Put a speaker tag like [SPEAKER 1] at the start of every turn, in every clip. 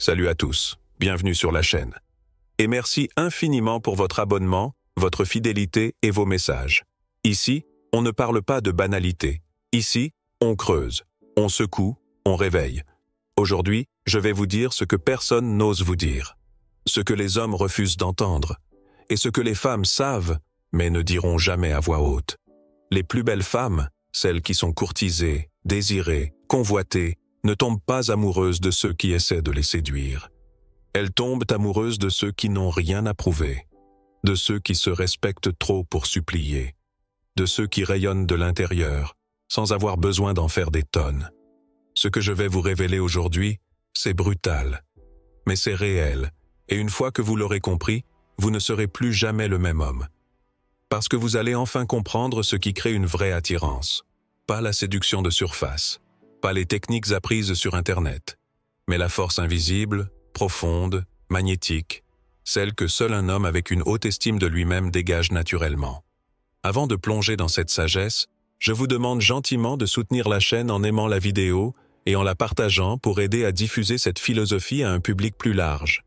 [SPEAKER 1] Salut à tous, bienvenue sur la chaîne. Et merci infiniment pour votre abonnement, votre fidélité et vos messages. Ici, on ne parle pas de banalité. Ici, on creuse, on secoue, on réveille. Aujourd'hui, je vais vous dire ce que personne n'ose vous dire, ce que les hommes refusent d'entendre, et ce que les femmes savent, mais ne diront jamais à voix haute. Les plus belles femmes, celles qui sont courtisées, désirées, convoitées, ne tombent pas amoureuses de ceux qui essaient de les séduire. Elles tombent amoureuses de ceux qui n'ont rien à prouver, de ceux qui se respectent trop pour supplier, de ceux qui rayonnent de l'intérieur, sans avoir besoin d'en faire des tonnes. Ce que je vais vous révéler aujourd'hui, c'est brutal, mais c'est réel, et une fois que vous l'aurez compris, vous ne serez plus jamais le même homme. Parce que vous allez enfin comprendre ce qui crée une vraie attirance. Pas la séduction de surface, pas les techniques apprises sur Internet, mais la force invisible, profonde, magnétique, celle que seul un homme avec une haute estime de lui-même dégage naturellement. Avant de plonger dans cette sagesse, je vous demande gentiment de soutenir la chaîne en aimant la vidéo et en la partageant pour aider à diffuser cette philosophie à un public plus large.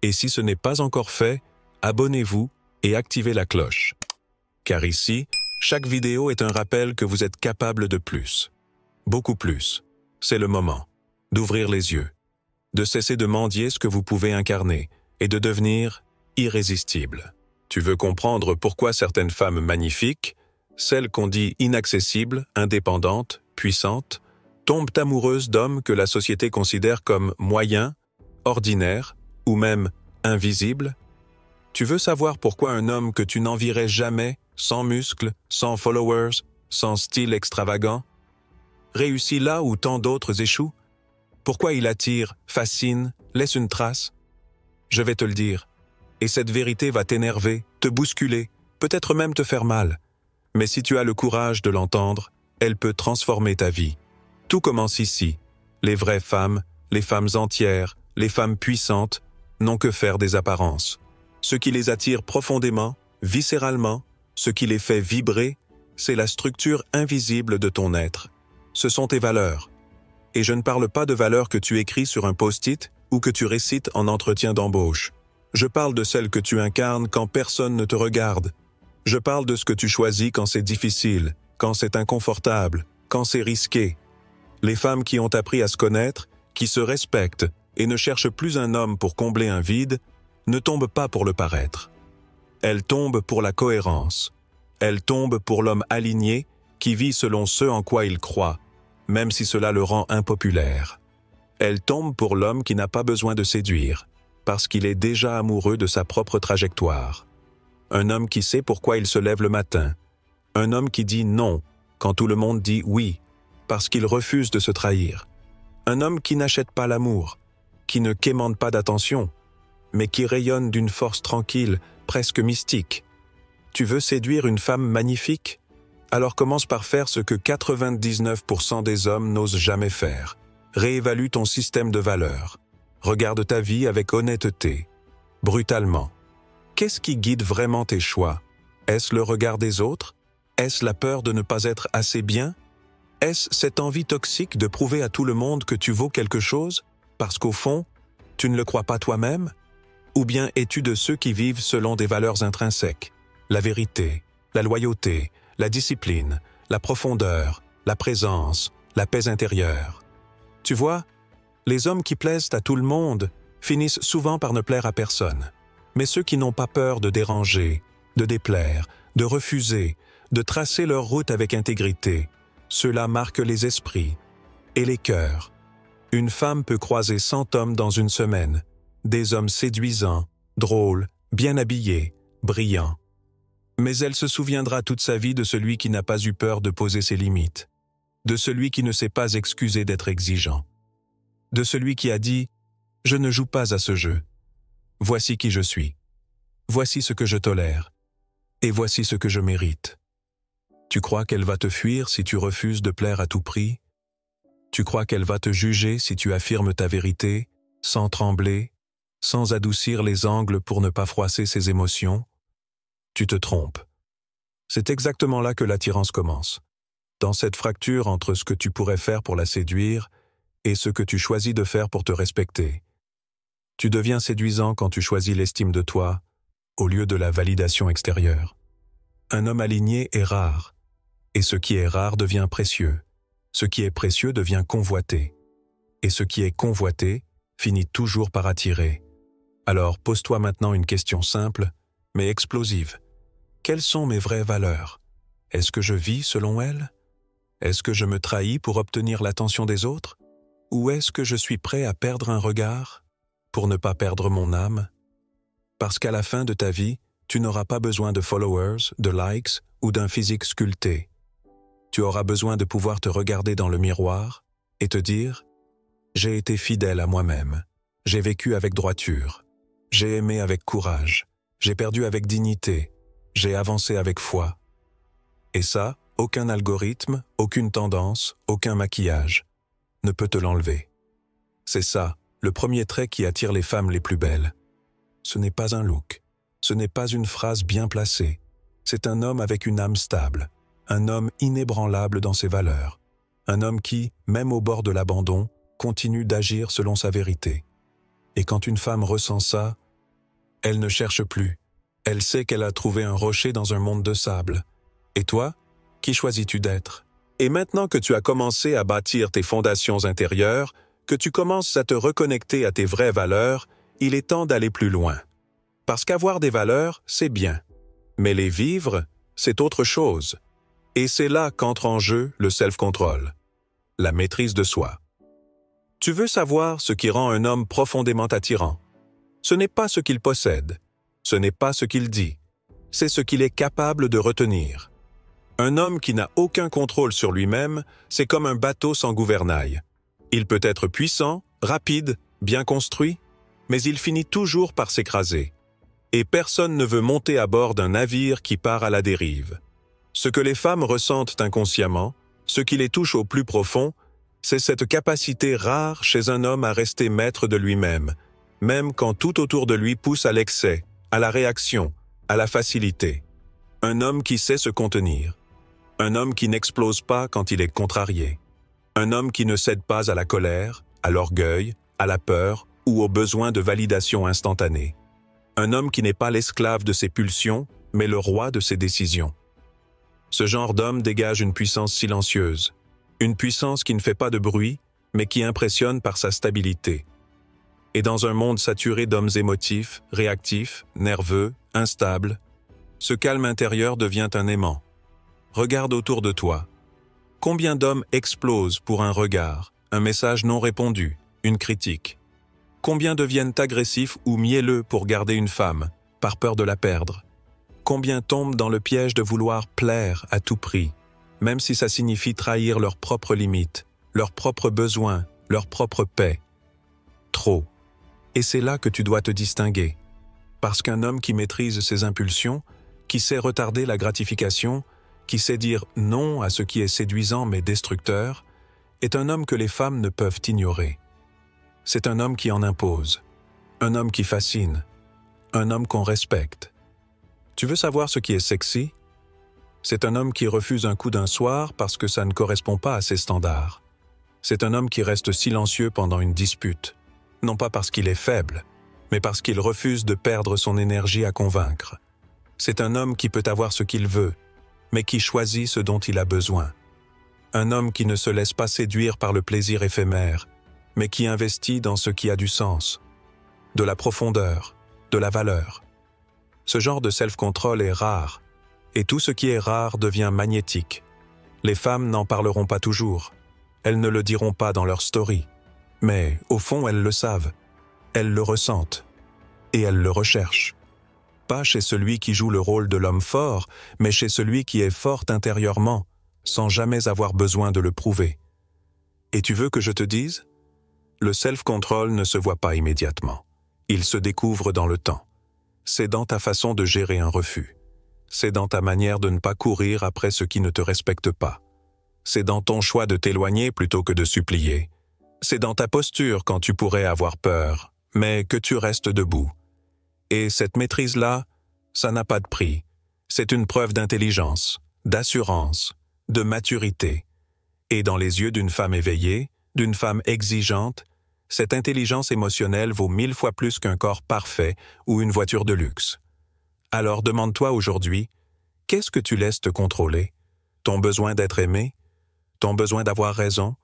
[SPEAKER 1] Et si ce n'est pas encore fait, abonnez-vous et activez la cloche. Car ici, chaque vidéo est un rappel que vous êtes capable de plus. Beaucoup plus. C'est le moment d'ouvrir les yeux, de cesser de mendier ce que vous pouvez incarner et de devenir irrésistible. Tu veux comprendre pourquoi certaines femmes magnifiques, celles qu'on dit inaccessibles, indépendantes, puissantes, tombent amoureuses d'hommes que la société considère comme moyens, ordinaires ou même invisibles? Tu veux savoir pourquoi un homme que tu n'envierais jamais, sans muscles, sans followers, sans style extravagant, réussit là où tant d'autres échouent? Pourquoi il attire, fascine, laisse une trace? Je vais te le dire, et cette vérité va t'énerver, te bousculer, peut-être même te faire mal. Mais si tu as le courage de l'entendre, elle peut transformer ta vie. Tout commence ici. Les vraies femmes, les femmes entières, les femmes puissantes, n'ont que faire des apparences. Ce qui les attire profondément, viscéralement, ce qui les fait vibrer, c'est la structure invisible de ton être. Ce sont tes valeurs. Et je ne parle pas de valeurs que tu écris sur un post-it ou que tu récites en entretien d'embauche. Je parle de celles que tu incarnes quand personne ne te regarde. Je parle de ce que tu choisis quand c'est difficile, quand c'est inconfortable, quand c'est risqué. Les femmes qui ont appris à se connaître, qui se respectent et ne cherchent plus un homme pour combler un vide, ne tombent pas pour le paraître. Elles tombent pour la cohérence. Elles tombent pour l'homme aligné qui vit selon ce en quoi il croit, même si cela le rend impopulaire. Elles tombent pour l'homme qui n'a pas besoin de séduire, parce qu'il est déjà amoureux de sa propre trajectoire. Un homme qui sait pourquoi il se lève le matin. Un homme qui dit non quand tout le monde dit oui, parce qu'il refuse de se trahir. Un homme qui n'achète pas l'amour, qui ne quémande pas d'attention, mais qui rayonne d'une force tranquille, presque mystique. Tu veux séduire une femme magnifique? Alors commence par faire ce que 99% des hommes n'osent jamais faire. Réévalue ton système de valeurs. Regarde ta vie avec honnêteté, brutalement. Qu'est-ce qui guide vraiment tes choix? Est-ce le regard des autres? Est-ce la peur de ne pas être assez bien? Est-ce cette envie toxique de prouver à tout le monde que tu vaux quelque chose, parce qu'au fond, tu ne le crois pas toi-même? Ou bien es-tu de ceux qui vivent selon des valeurs intrinsèques, la vérité, la loyauté, la discipline, la profondeur, la présence, la paix intérieure? Tu vois, les hommes qui plaisent à tout le monde finissent souvent par ne plaire à personne. Mais ceux qui n'ont pas peur de déranger, de déplaire, de refuser, de tracer leur route avec intégrité, ceux-là marquent les esprits et les cœurs. Une femme peut croiser 100 hommes dans une semaine, des hommes séduisants, drôles, bien habillés, brillants. Mais elle se souviendra toute sa vie de celui qui n'a pas eu peur de poser ses limites, de celui qui ne s'est pas excusé d'être exigeant, de celui qui a dit « Je ne joue pas à ce jeu. Voici qui je suis. Voici ce que je tolère. Et voici ce que je mérite. » Tu crois qu'elle va te fuir si tu refuses de plaire à tout prix? Tu crois qu'elle va te juger si tu affirmes ta vérité, sans trembler, sans adoucir les angles pour ne pas froisser ses émotions? Tu te trompes. C'est exactement là que l'attirance commence. Dans cette fracture entre ce que tu pourrais faire pour la séduire et ce que tu choisis de faire pour te respecter. Tu deviens séduisant quand tu choisis l'estime de toi au lieu de la validation extérieure. Un homme aligné est rare, et ce qui est rare devient précieux. Ce qui est précieux devient convoité, et ce qui est convoité finit toujours par attirer. Alors pose-toi maintenant une question simple, mais explosive. Quelles sont mes vraies valeurs? Est-ce que je vis selon elles? Est-ce que je me trahis pour obtenir l'attention des autres? Ou est-ce que je suis prêt à perdre un regard pour ne pas perdre mon âme? Parce qu'à la fin de ta vie, tu n'auras pas besoin de followers, de likes ou d'un physique sculpté. Tu auras besoin de pouvoir te regarder dans le miroir et te dire « J'ai été fidèle à moi-même, j'ai vécu avec droiture, j'ai aimé avec courage, j'ai perdu avec dignité, j'ai avancé avec foi. » Et ça, aucun algorithme, aucune tendance, aucun maquillage ne peut te l'enlever. C'est ça, le premier trait qui attire les femmes les plus belles. Ce n'est pas un look, ce n'est pas une phrase bien placée, c'est un homme avec une âme stable, un homme inébranlable dans ses valeurs, un homme qui, même au bord de l'abandon, continue d'agir selon sa vérité. Et quand une femme ressent ça, elle ne cherche plus, elle sait qu'elle a trouvé un rocher dans un monde de sable. Et toi, qui choisis-tu d'être? Et maintenant que tu as commencé à bâtir tes fondations intérieures, que tu commences à te reconnecter à tes vraies valeurs, il est temps d'aller plus loin. Parce qu'avoir des valeurs, c'est bien. Mais les vivre, c'est autre chose. Et c'est là qu'entre en jeu le self-control, la maîtrise de soi. Tu veux savoir ce qui rend un homme profondément attirant. Ce n'est pas ce qu'il possède, ce n'est pas ce qu'il dit, c'est ce qu'il est capable de retenir. Un homme qui n'a aucun contrôle sur lui-même, c'est comme un bateau sans gouvernail. Il peut être puissant, rapide, bien construit, mais il finit toujours par s'écraser. Et personne ne veut monter à bord d'un navire qui part à la dérive. Ce que les femmes ressentent inconsciemment, ce qui les touche au plus profond, c'est cette capacité rare chez un homme à rester maître de lui-même, même quand tout autour de lui pousse à l'excès, à la réaction, à la facilité. Un homme qui sait se contenir. Un homme qui n'explose pas quand il est contrarié. Un homme qui ne cède pas à la colère, à l'orgueil, à la peur ou au besoin de validation instantanée. Un homme qui n'est pas l'esclave de ses pulsions, mais le roi de ses décisions. Ce genre d'homme dégage une puissance silencieuse, une puissance qui ne fait pas de bruit, mais qui impressionne par sa stabilité. Et dans un monde saturé d'hommes émotifs, réactifs, nerveux, instables, ce calme intérieur devient un aimant. Regarde autour de toi. Combien d'hommes explosent pour un regard, un message non répondu, une critique? Combien deviennent agressifs ou mielleux pour garder une femme, par peur de la perdre? Combien tombent dans le piège de vouloir plaire à tout prix, même si ça signifie trahir leurs propres limites, leurs propres besoins, leur propre paix? Trop. Et c'est là que tu dois te distinguer. Parce qu'un homme qui maîtrise ses impulsions, qui sait retarder la gratification, qui sait dire non à ce qui est séduisant mais destructeur, est un homme que les femmes ne peuvent ignorer. C'est un homme qui en impose, un homme qui fascine, un homme qu'on respecte. Tu veux savoir ce qui est sexy? C'est un homme qui refuse un coup d'un soir parce que ça ne correspond pas à ses standards. C'est un homme qui reste silencieux pendant une dispute, non pas parce qu'il est faible, mais parce qu'il refuse de perdre son énergie à convaincre. C'est un homme qui peut avoir ce qu'il veut, mais qui choisit ce dont il a besoin. Un homme qui ne se laisse pas séduire par le plaisir éphémère, mais qui investit dans ce qui a du sens, de la profondeur, de la valeur. Ce genre de self-control est rare, et tout ce qui est rare devient magnétique. Les femmes n'en parleront pas toujours, elles ne le diront pas dans leur story, mais au fond elles le savent, elles le ressentent, et elles le recherchent. Pas chez celui qui joue le rôle de l'homme fort, mais chez celui qui est fort intérieurement, sans jamais avoir besoin de le prouver. Et tu veux que je te dise? Le self-control ne se voit pas immédiatement. Il se découvre dans le temps. C'est dans ta façon de gérer un refus. C'est dans ta manière de ne pas courir après ce qui ne te respecte pas. C'est dans ton choix de t'éloigner plutôt que de supplier. C'est dans ta posture quand tu pourrais avoir peur, mais que tu restes debout. Et cette maîtrise-là, ça n'a pas de prix. C'est une preuve d'intelligence, d'assurance, de maturité. Et dans les yeux d'une femme éveillée, d'une femme exigeante, Cette intelligence émotionnelle vaut 1000 fois plus qu'un corps parfait ou une voiture de luxe. Alors demande-toi aujourd'hui, qu'est-ce que tu laisses te contrôler? Ton besoin d'être aimé? Ton besoin d'avoir raison?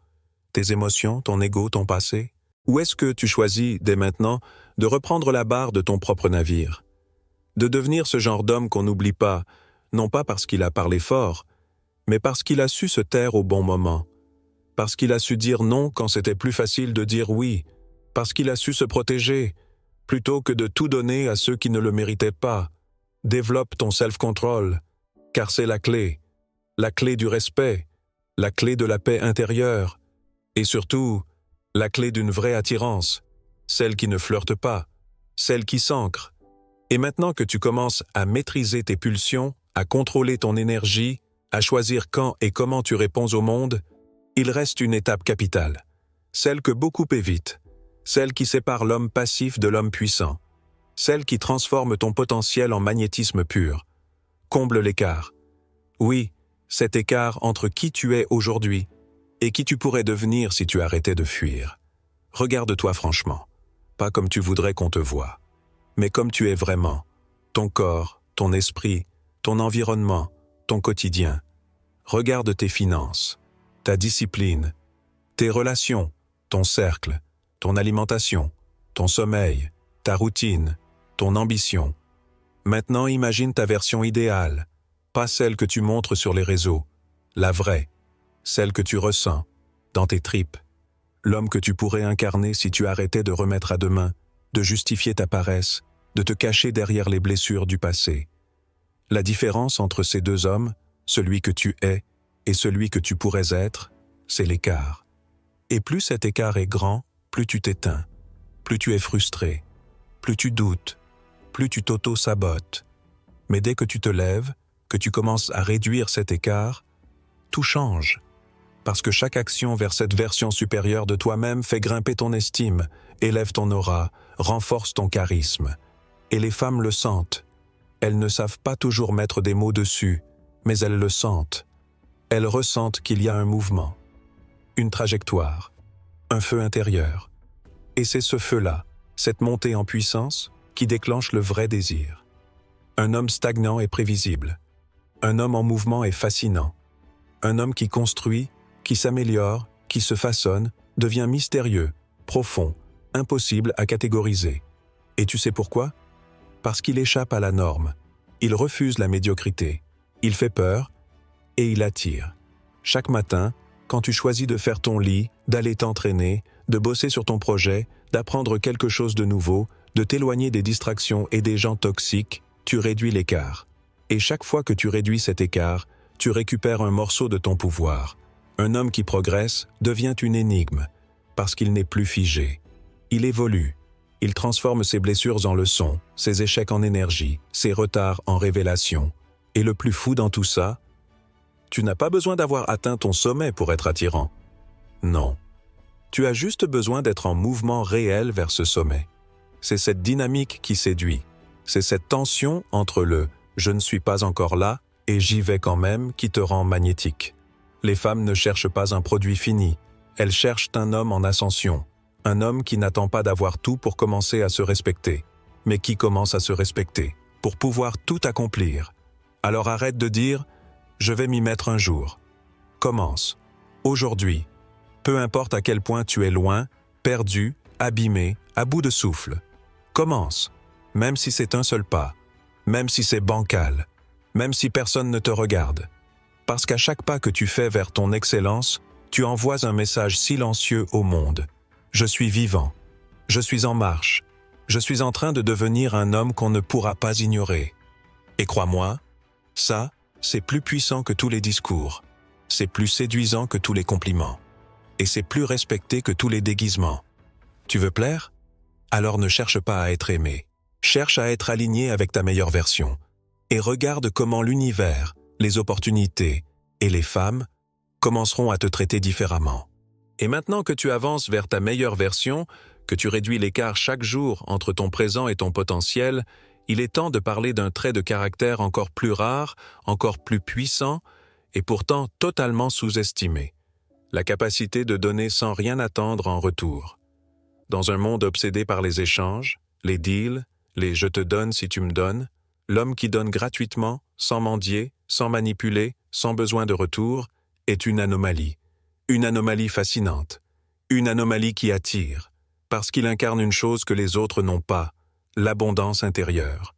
[SPEAKER 1] Tes émotions, ton ego, ton passé? Ou est-ce que tu choisis, dès maintenant, de reprendre la barre de ton propre navire? De devenir ce genre d'homme qu'on n'oublie pas, non pas parce qu'il a parlé fort, mais parce qu'il a su se taire au bon moment, parce qu'il a su dire non quand c'était plus facile de dire oui, parce qu'il a su se protéger, plutôt que de tout donner à ceux qui ne le méritaient pas. Développe ton self-control, car c'est la clé du respect, la clé de la paix intérieure, et surtout, la clé d'une vraie attirance, celle qui ne flirte pas, celle qui s'ancre. Et maintenant que tu commences à maîtriser tes pulsions, à contrôler ton énergie, à choisir quand et comment tu réponds au monde, il reste une étape capitale, celle que beaucoup évitent, celle qui sépare l'homme passif de l'homme puissant, celle qui transforme ton potentiel en magnétisme pur. Comble l'écart. Oui, cet écart entre qui tu es aujourd'hui et qui tu pourrais devenir si tu arrêtais de fuir. Regarde-toi franchement, pas comme tu voudrais qu'on te voie, mais comme tu es vraiment, ton corps, ton esprit, ton environnement, ton quotidien. Regarde tes finances, ta discipline, tes relations, ton cercle, ton alimentation, ton sommeil, ta routine, ton ambition. Maintenant, imagine ta version idéale, pas celle que tu montres sur les réseaux, la vraie, celle que tu ressens, dans tes tripes, l'homme que tu pourrais incarner si tu arrêtais de remettre à demain, de justifier ta paresse, de te cacher derrière les blessures du passé. La différence entre ces deux hommes, celui que tu es et celui que tu pourrais être, c'est l'écart. Et plus cet écart est grand, plus tu t'éteins, plus tu es frustré, plus tu doutes, plus tu t'auto-sabotes. Mais dès que tu te lèves, que tu commences à réduire cet écart, tout change. Parce que chaque action vers cette version supérieure de toi-même fait grimper ton estime, élève ton aura, renforce ton charisme. Et les femmes le sentent. Elles ne savent pas toujours mettre des mots dessus, mais elles le sentent. Elles ressentent qu'il y a un mouvement, une trajectoire, un feu intérieur. Et c'est ce feu-là, cette montée en puissance, qui déclenche le vrai désir. Un homme stagnant est prévisible. Un homme en mouvement est fascinant. Un homme qui construit, qui s'améliore, qui se façonne, devient mystérieux, profond, impossible à catégoriser. Et tu sais pourquoi? Parce qu'il échappe à la norme. Il refuse la médiocrité. Il fait peur et il attire. Chaque matin, quand tu choisis de faire ton lit, d'aller t'entraîner, de bosser sur ton projet, d'apprendre quelque chose de nouveau, de t'éloigner des distractions et des gens toxiques, tu réduis l'écart. Et chaque fois que tu réduis cet écart, tu récupères un morceau de ton pouvoir. Un homme qui progresse devient une énigme, parce qu'il n'est plus figé. Il évolue. Il transforme ses blessures en leçons, ses échecs en énergie, ses retards en révélations. Et le plus fou dans tout ça, tu n'as pas besoin d'avoir atteint ton sommet pour être attirant. Non. Tu as juste besoin d'être en mouvement réel vers ce sommet. C'est cette dynamique qui séduit. C'est cette tension entre le « je ne suis pas encore là » et « j'y vais quand même » qui te rend magnétique. Les femmes ne cherchent pas un produit fini. Elles cherchent un homme en ascension. Un homme qui n'attend pas d'avoir tout pour commencer à se respecter, mais qui commence à se respecter, pour pouvoir tout accomplir. Alors arrête de dire « je vais m'y mettre un jour ». Commence, aujourd'hui. Peu importe à quel point tu es loin, perdu, abîmé, à bout de souffle. Commence, même si c'est un seul pas, même si c'est bancal, même si personne ne te regarde. Parce qu'à chaque pas que tu fais vers ton excellence, tu envoies un message silencieux au monde. Je suis vivant. Je suis en marche. Je suis en train de devenir un homme qu'on ne pourra pas ignorer. Et crois-moi, ça, c'est plus puissant que tous les discours. C'est plus séduisant que tous les compliments. Et c'est plus respecté que tous les déguisements. Tu veux plaire? Alors ne cherche pas à être aimé. Cherche à être aligné avec ta meilleure version. Et regarde comment l'univers, les opportunités et les femmes commenceront à te traiter différemment. Et maintenant que tu avances vers ta meilleure version, que tu réduis l'écart chaque jour entre ton présent et ton potentiel, il est temps de parler d'un trait de caractère encore plus rare, encore plus puissant, et pourtant totalement sous-estimé. La capacité de donner sans rien attendre en retour. Dans un monde obsédé par les échanges, les deals, les « je te donne si tu me donnes », l'homme qui donne gratuitement, sans mendier, sans manipuler, sans besoin de retour, est une anomalie. Une anomalie fascinante. Une anomalie qui attire, parce qu'il incarne une chose que les autres n'ont pas, l'abondance intérieure.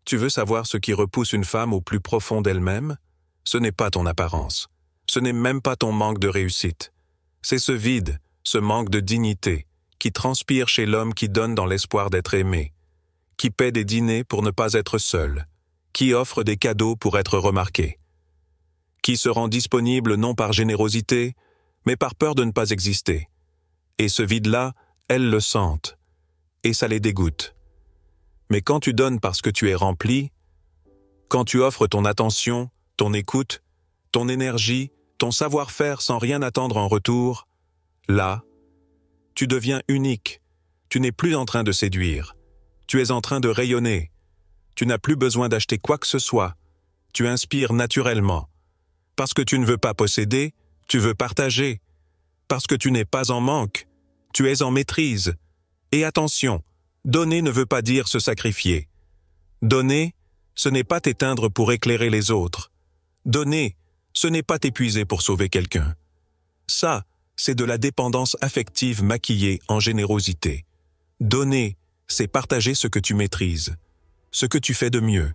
[SPEAKER 1] Tu veux savoir ce qui repousse une femme au plus profond d'elle-même? Ce n'est pas ton apparence. Ce n'est même pas ton manque de réussite. C'est ce vide, ce manque de dignité, qui transpire chez l'homme qui donne dans l'espoir d'être aimé, qui paie des dîners pour ne pas être seul, qui offre des cadeaux pour être remarqué, qui se rend disponible non par générosité, mais par peur de ne pas exister. Et ce vide-là, elles le sentent, et ça les dégoûte. Mais quand tu donnes parce que tu es rempli, quand tu offres ton attention, ton écoute, ton énergie, ton savoir-faire sans rien attendre en retour, là, tu deviens unique. Tu n'es plus en train de séduire. Tu es en train de rayonner. Tu n'as plus besoin d'acheter quoi que ce soit. Tu inspires naturellement. Parce que tu ne veux pas posséder, tu veux partager. Parce que tu n'es pas en manque, tu es en maîtrise. Et attention, donner ne veut pas dire se sacrifier. Donner, ce n'est pas t'éteindre pour éclairer les autres. Donner, ce n'est pas t'épuiser pour sauver quelqu'un. Ça, c'est de la dépendance affective maquillée en générosité. Donner, c'est partager ce que tu maîtrises, ce que tu fais de mieux.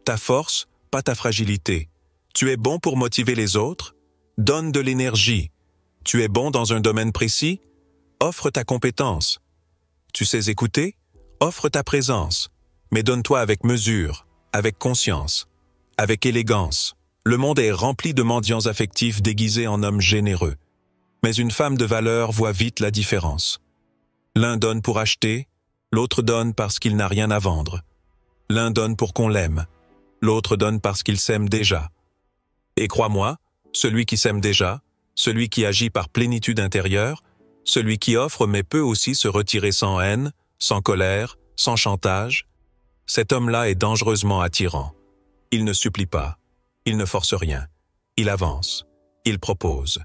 [SPEAKER 1] Ta force, pas ta fragilité. Tu es bon pour motiver les autres? Donne de l'énergie. Tu es bon dans un domaine précis? Offre ta compétence. Tu sais écouter? Offre ta présence. Mais donne-toi avec mesure, avec conscience, avec élégance. Le monde est rempli de mendiants affectifs déguisés en hommes généreux. Mais une femme de valeur voit vite la différence. L'un donne pour acheter, l'autre donne parce qu'il n'a rien à vendre. L'un donne pour qu'on l'aime, l'autre donne parce qu'il s'aime déjà. Et crois-moi, celui qui s'aime déjà, celui qui agit par plénitude intérieure, celui qui offre mais peut aussi se retirer sans haine, sans colère, sans chantage, cet homme-là est dangereusement attirant. Il ne supplie pas, il ne force rien, il avance, il propose.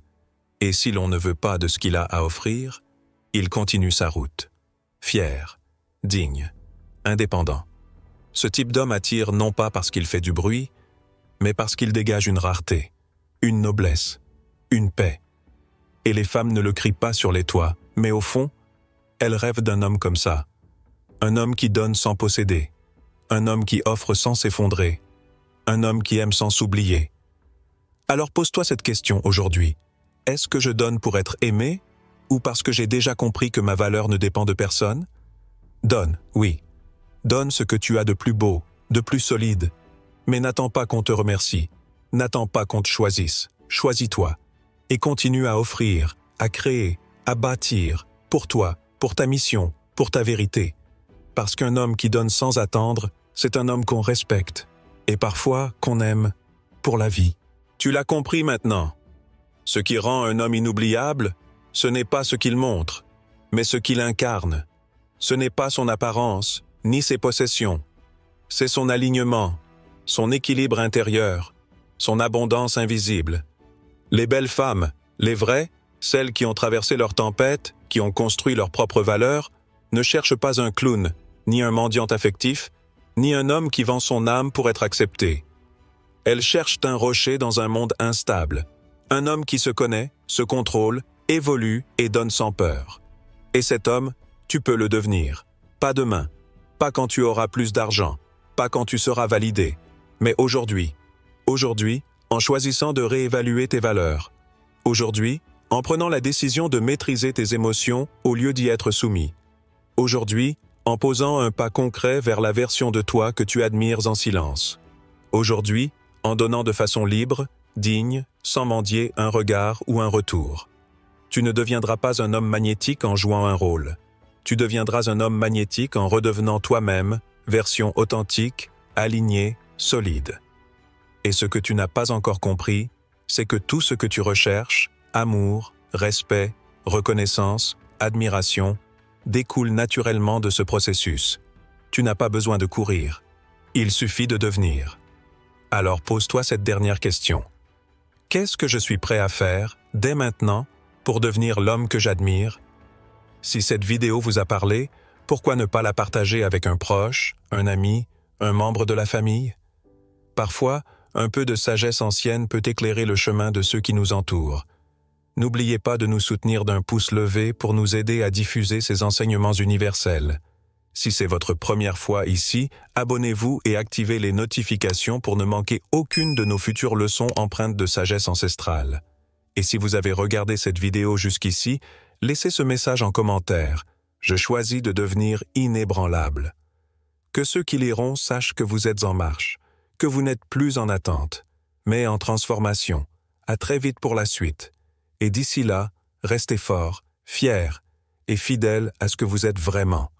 [SPEAKER 1] Et si l'on ne veut pas de ce qu'il a à offrir, il continue sa route. Fier, digne, indépendant. Ce type d'homme attire non pas parce qu'il fait du bruit, mais parce qu'il dégage une rareté, une noblesse, une paix. Et les femmes ne le crient pas sur les toits, mais au fond, elles rêvent d'un homme comme ça. Un homme qui donne sans posséder, un homme qui offre sans s'effondrer, un homme qui aime sans s'oublier. Alors pose-toi cette question aujourd'hui. Est-ce que je donne pour être aimé ou parce que j'ai déjà compris que ma valeur ne dépend de personne? Donne, oui. Donne ce que tu as de plus beau, de plus solide. Mais n'attends pas qu'on te remercie. N'attends pas qu'on te choisisse. Choisis-toi. Et continue à offrir, à créer, à bâtir, pour toi, pour ta mission, pour ta vérité. Parce qu'un homme qui donne sans attendre, c'est un homme qu'on respecte. Et parfois qu'on aime pour la vie. Tu l'as compris maintenant. Ce qui rend un homme inoubliable, ce n'est pas ce qu'il montre, mais ce qu'il incarne. Ce n'est pas son apparence, ni ses possessions. C'est son alignement, son équilibre intérieur, son abondance invisible. Les belles femmes, les vraies, celles qui ont traversé leur tempête, qui ont construit leurs propres valeurs, ne cherchent pas un clown, ni un mendiant affectif, ni un homme qui vend son âme pour être accepté. Elles cherchent un rocher dans un monde instable, un homme qui se connaît, se contrôle, évolue et donne sans peur. Et cet homme, tu peux le devenir. Pas demain, pas quand tu auras plus d'argent, pas quand tu seras validé, mais aujourd'hui. Aujourd'hui, en choisissant de réévaluer tes valeurs. Aujourd'hui, en prenant la décision de maîtriser tes émotions au lieu d'y être soumis. Aujourd'hui, en posant un pas concret vers la version de toi que tu admires en silence. Aujourd'hui, en donnant de façon libre, digne, sans mendier un regard ou un retour. Tu ne deviendras pas un homme magnétique en jouant un rôle. Tu deviendras un homme magnétique en redevenant toi-même, version authentique, alignée, solide. Et ce que tu n'as pas encore compris, c'est que tout ce que tu recherches, amour, respect, reconnaissance, admiration, découle naturellement de ce processus. Tu n'as pas besoin de courir. Il suffit de devenir. Alors pose-toi cette dernière question. Qu'est-ce que je suis prêt à faire, dès maintenant, pour devenir l'homme que j'admire? Si cette vidéo vous a parlé, pourquoi ne pas la partager avec un proche, un ami, un membre de la famille? Parfois, un peu de sagesse ancienne peut éclairer le chemin de ceux qui nous entourent. N'oubliez pas de nous soutenir d'un pouce levé pour nous aider à diffuser ces enseignements universels. Si c'est votre première fois ici, abonnez-vous et activez les notifications pour ne manquer aucune de nos futures leçons empreintes de sagesse ancestrale. Et si vous avez regardé cette vidéo jusqu'ici, laissez ce message en commentaire. Je choisis de devenir inébranlable. Que ceux qui liront sachent que vous êtes en marche, que vous n'êtes plus en attente, mais en transformation. À très vite pour la suite. Et d'ici là, restez forts, fiers et fidèles à ce que vous êtes vraiment.